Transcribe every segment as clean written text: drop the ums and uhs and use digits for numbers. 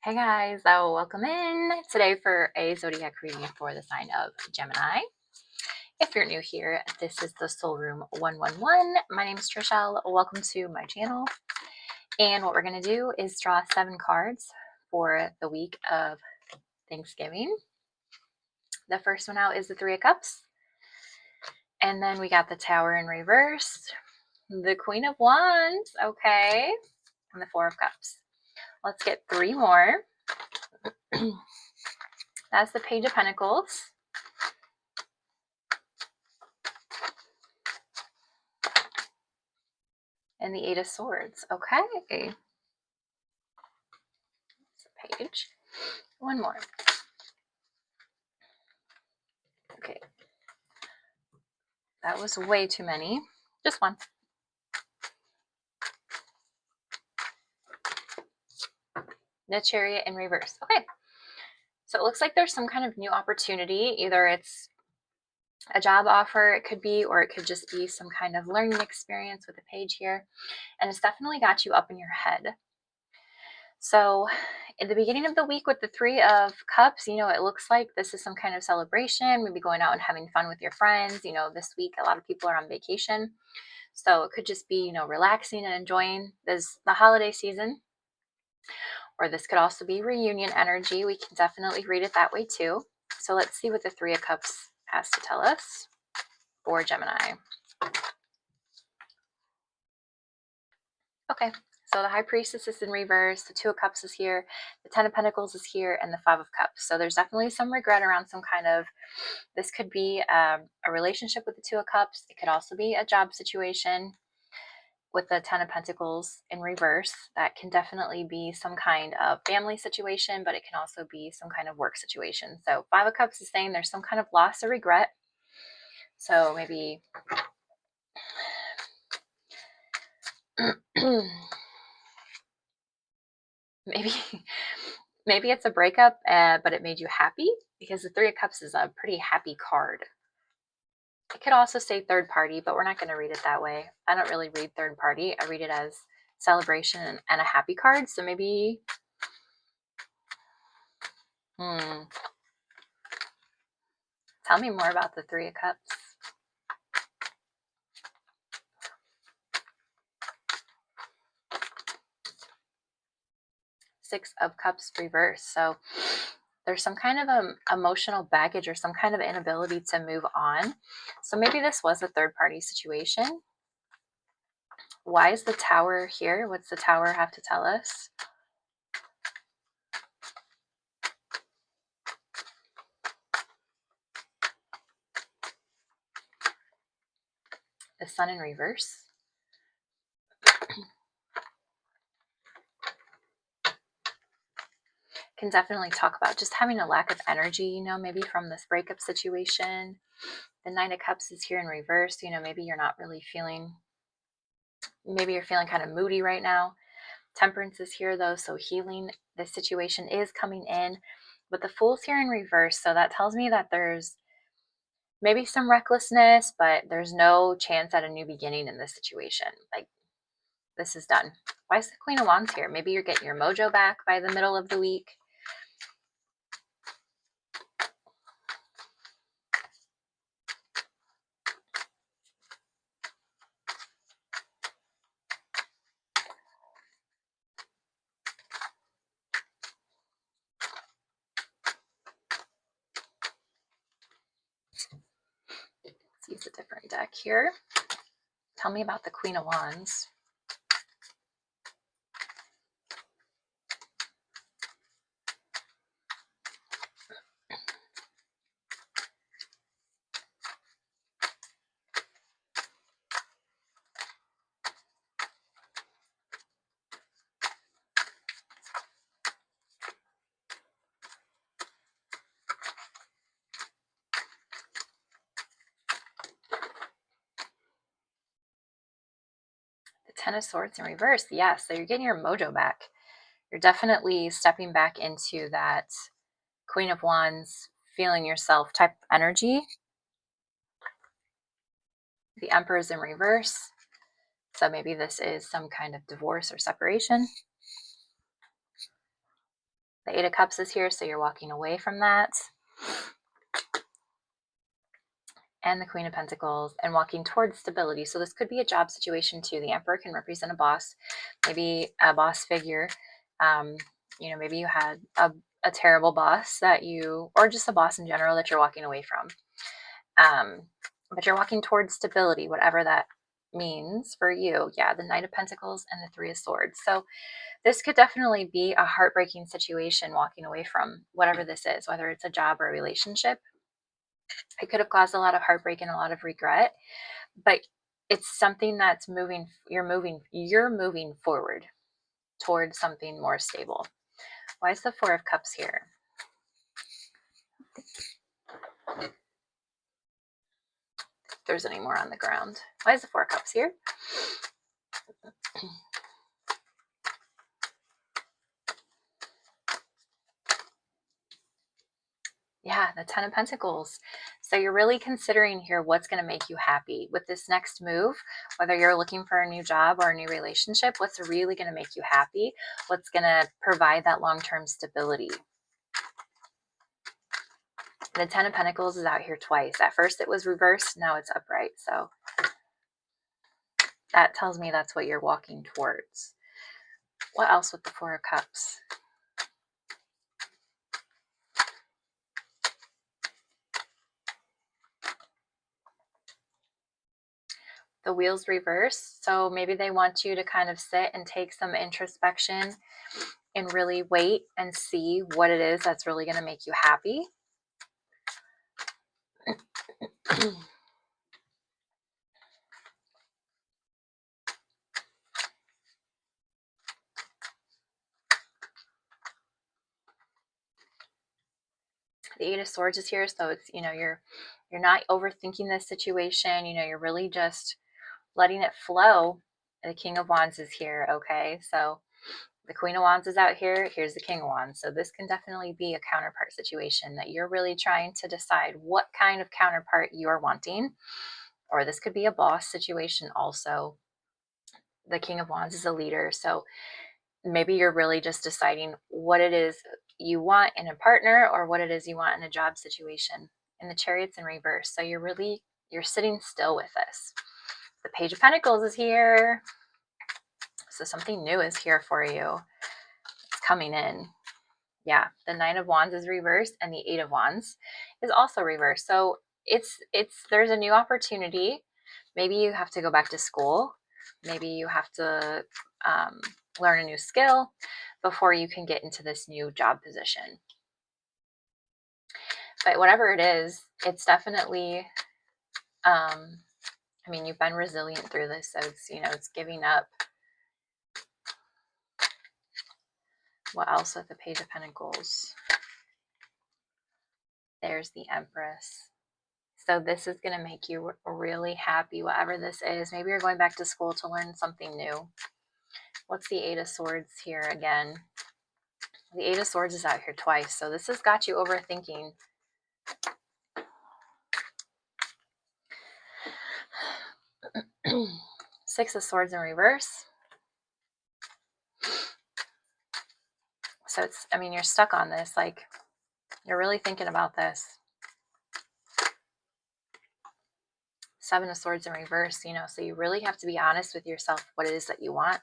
Hey guys, so welcome in today for a zodiac reading for the sign of Gemini. If you're new here, this is the Soul Room 111. My name is Trishelle. Welcome to my channel. And what we're going to do is draw 7 cards for the week of Thanksgiving. The first one out is the 3 of Cups. And then we got the Tower in reverse, the Queen of Wands, okay, and the 4 of Cups. Let's get 3 more. That's the Page of Pentacles. And the 8 of Swords. Okay. Page. One more. Okay. That was way too many. Just one. The Chariot in reverse. Okay. So it looks like there's some kind of new opportunity. Either it's a job offer, it could be, or it could just be some kind of learning experience with the page here. And it's definitely got you up in your head. So in the beginning of the week with the 3 of Cups, it looks like this is some kind of celebration, maybe going out and having fun with your friends. This week a lot of people are on vacation. So it could just be, relaxing and enjoying the holiday season. Or this could also be reunion energy. We can definitely read it that way too. So let's see what the 3 of Cups has to tell us for Gemini. Okay, so the High Priestess is in reverse, the 2 of Cups is here, the 10 of Pentacles is here, and the 5 of Cups. So there's definitely some regret around some kind of, this could be a relationship with the 2 of Cups. It could also be a job situation with the 10 of Pentacles in reverse. That can definitely be some kind of family situation, but it can also be some kind of work situation. So 5 of Cups is saying there's some kind of loss or regret. So maybe maybe it's a breakup, but it made you happy, because the 3 of Cups is a pretty happy card. It could also say third party, but we're not going to read it that way. I don't really read third party. I read it as celebration and a happy card. So maybe, tell me more about the 3 of Cups. 6 of Cups reverse. So there's some kind of emotional baggage or some kind of inability to move on. So maybe this was a third party situation. Why is the Tower here? What's the Tower have to tell us? The Sun in reverse. Can definitely talk about just having a lack of energy, maybe from this breakup situation. The 9 of Cups is here in reverse. Maybe you're not really feeling, maybe you're feeling kind of moody right now. Temperance is here though, so healing this situation is coming in. But the Fool's here in reverse, so that tells me that there's maybe some recklessness, but there's no chance at a new beginning in this situation. Like, this is done. Why is the Queen of Wands here? Maybe you're getting your mojo back by the middle of the week. Let's use a different deck here. Tell me about the Queen of Wands. The 10 of Swords in reverse. Yeah, so you're getting your mojo back. You're definitely stepping back into that Queen of Wands, feeling yourself type of energy. The Emperor is in reverse. So maybe this is some kind of divorce or separation. The Eight of Cups is here, so you're walking away from that. And the Queen of Pentacles, and walking towards stability. So this could be a job situation too. The Emperor can represent a boss, maybe a boss figure. You know, maybe you had a terrible boss that you, or just a boss in general that you're walking away from. But you're walking towards stability, whatever that means for you. Yeah, the Knight of Pentacles and the Three of Swords. So this could definitely be a heartbreaking situation, walking away from whatever this is, whether it's a job or a relationship. It could have caused a lot of heartbreak and a lot of regret, but it's something that's moving. You're moving forward towards something more stable. Why is the Four of Cups here? If there's any more on the ground. Why is the Four of Cups here? Yeah, the Ten of Pentacles. So you're really considering here what's going to make you happy with this next move, whether you're looking for a new job or a new relationship. What's really going to make you happy? What's going to provide that long-term stability? The Ten of Pentacles is out here twice. At first it was reversed, now it's upright. So that tells me that's what you're walking towards. What else with the Four of Cups? The Wheels reverse. So maybe they want you to kind of sit and take some introspection and really wait and see what it is that's really going to make you happy. The Eight of Swords is here, so it's, you know, you're not overthinking this situation. You know, you're really just letting it flow. The King of Wands is here. Okay, so the Queen of Wands is out here. Here's the King of Wands. So this can definitely be a counterpart situation that you're really trying to decide what kind of counterpart you're wanting. Or this could be a boss situation also. The King of Wands is a leader. So maybe you're really just deciding what it is you want in a partner or what it is you want in a job situation. And the Chariot's in reverse. So you're sitting still with this. The Page of Pentacles is here. So something new is here for you. It's coming in. Yeah, the Nine of Wands is reversed and the Eight of Wands is also reversed. So there's a new opportunity. Maybe you have to go back to school. Maybe you have to learn a new skill before you can get into this new job position. But whatever it is, it's definitely, I mean, you've been resilient through this. So it's, you know, it's giving up. What else with the Page of Pentacles? There's the Empress. So this is going to make you really happy, whatever this is. Maybe you're going back to school to learn something new. What's the Eight of Swords here again? The Eight of Swords is out here twice. So this has got you overthinking. Six of Swords in reverse. So it's, I mean, you're stuck on this. Like, you're really thinking about this. Seven of Swords in reverse, you know, so you really have to be honest with yourself what it is that you want.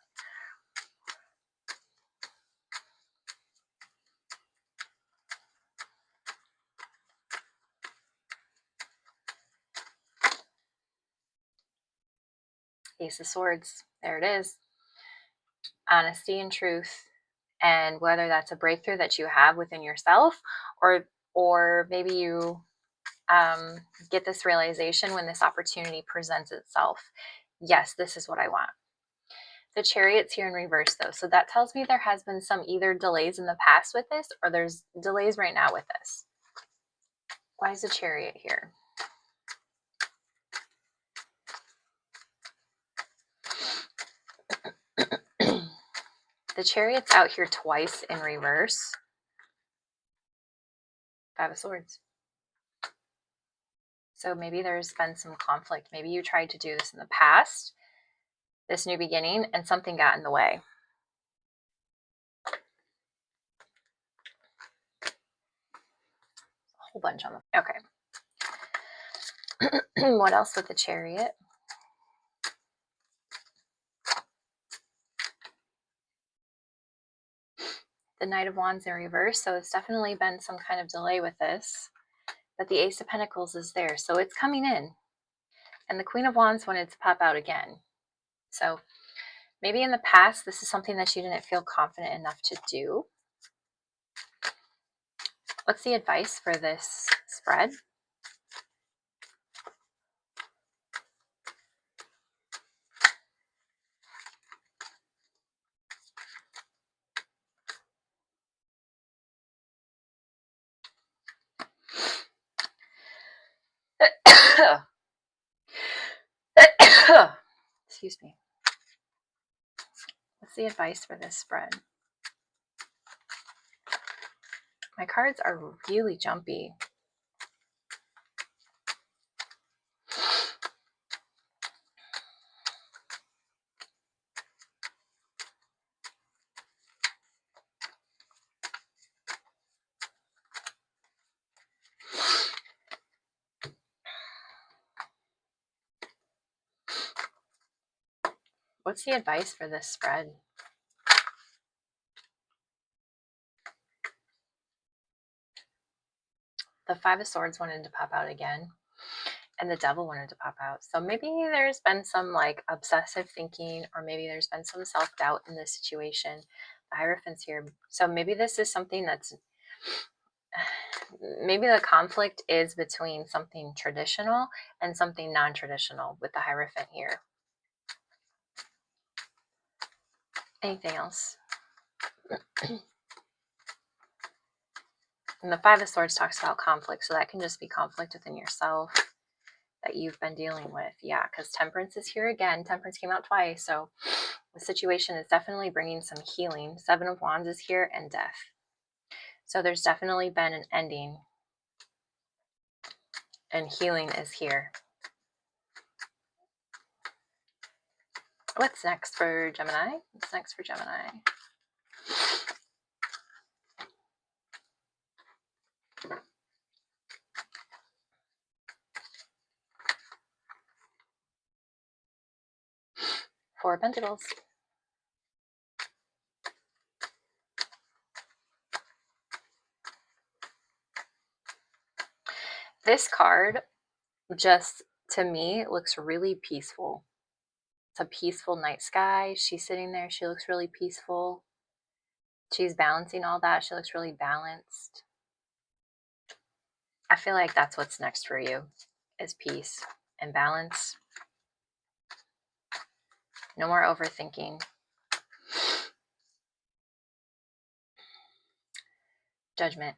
Ace of Swords, there it is. Honesty and truth. And whether that's a breakthrough that you have within yourself, or maybe you get this realization when this opportunity presents itself. Yes, this is what I want. The Chariot's here in reverse though. So that tells me there has been some either delays in the past with this, or there's delays right now with this. Why is the Chariot here? The Chariot's out here twice in reverse. Five of Swords. So maybe there's been some conflict. Maybe you tried to do this in the past, this new beginning, and something got in the way. whole bunch on the, okay. What else with the Chariot? The Knight of Wands in reverse, so it's definitely been some kind of delay with this, but the Ace of Pentacles is there, so it's coming in. And the Queen of Wands wanted to pop out again. So maybe in the past, this is something that you didn't feel confident enough to do. What's the advice for this spread? Excuse me. What's the advice for this spread? My cards are really jumpy. What's the advice for this spread? The Five of Swords wanted to pop out again, and the Devil wanted to pop out. So maybe there's been some like obsessive thinking, or maybe there's been some self-doubt in this situation. The Hierophant's here. So maybe this is something that's, maybe the conflict is between something traditional and something non-traditional with the Hierophant here. Anything else? And the Five of Swords talks about conflict, so that can just be conflict within yourself that you've been dealing with. Yeah, because Temperance is here again. Temperance came out twice, so the situation is definitely bringing some healing. Seven of Wands is here, and Death. So there's definitely been an ending, and healing is here. What's next for Gemini? What's next for Gemini? Four of Pentacles. This card just, to me, looks really peaceful. It's a peaceful night sky. She's sitting there. She looks really peaceful. She's balancing all that. She looks really balanced. I feel like that's what's next for you, is peace and balance. No more overthinking. Judgment.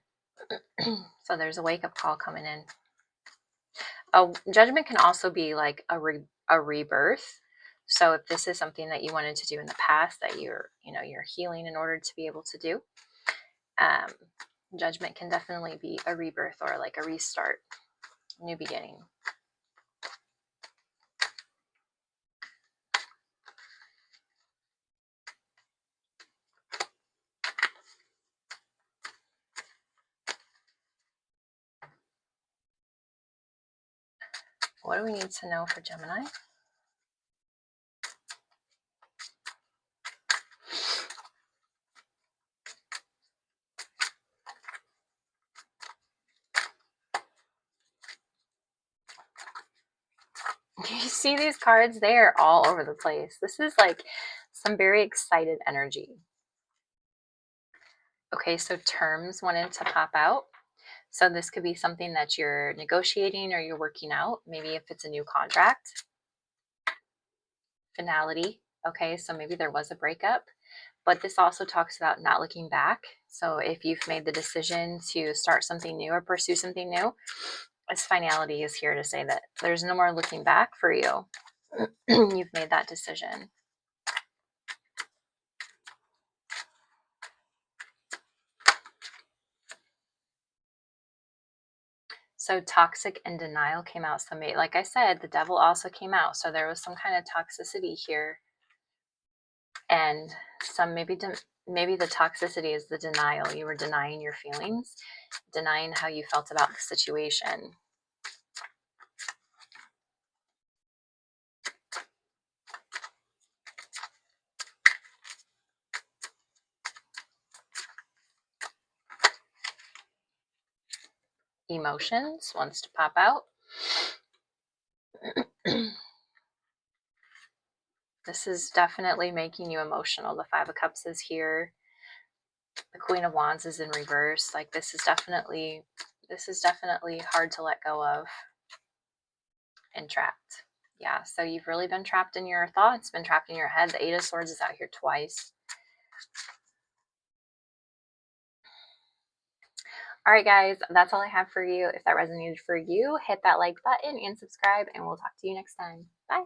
So there's a wake-up call coming in. Judgment can also be like a rebirth. So if this is something that you wanted to do in the past that you're healing in order to be able to do, judgment can definitely be a rebirth or like a restart, new beginning. What do we need to know for Gemini? You see these cards? They are all over the place. This is like some very excited energy. Okay, so terms wanted to pop out. So this could be something that you're negotiating or you're working out. Maybe if it's a new contract. Finality. Okay, so maybe there was a breakup, but this also talks about not looking back. So if you've made the decision to start something new or pursue something new, this finality is here to say that there's no more looking back for you. You've made that decision. So toxic and denial came out. So like I said, the Devil also came out. So there was some kind of toxicity here, and some maybe maybe the toxicity is the denial. You were denying your feelings, denying how you felt about the situation. Emotions wants to pop out. This is definitely making you emotional. The Five of Cups is here. The Queen of Wands is in reverse. Like this is definitely hard to let go of and trapped. Yeah, so you've really been trapped in your thoughts, been trapped in your head. The Eight of Swords is out here twice. All right, guys, that's all I have for you. If that resonated for you, hit that like button and subscribe, and we'll talk to you next time. Bye.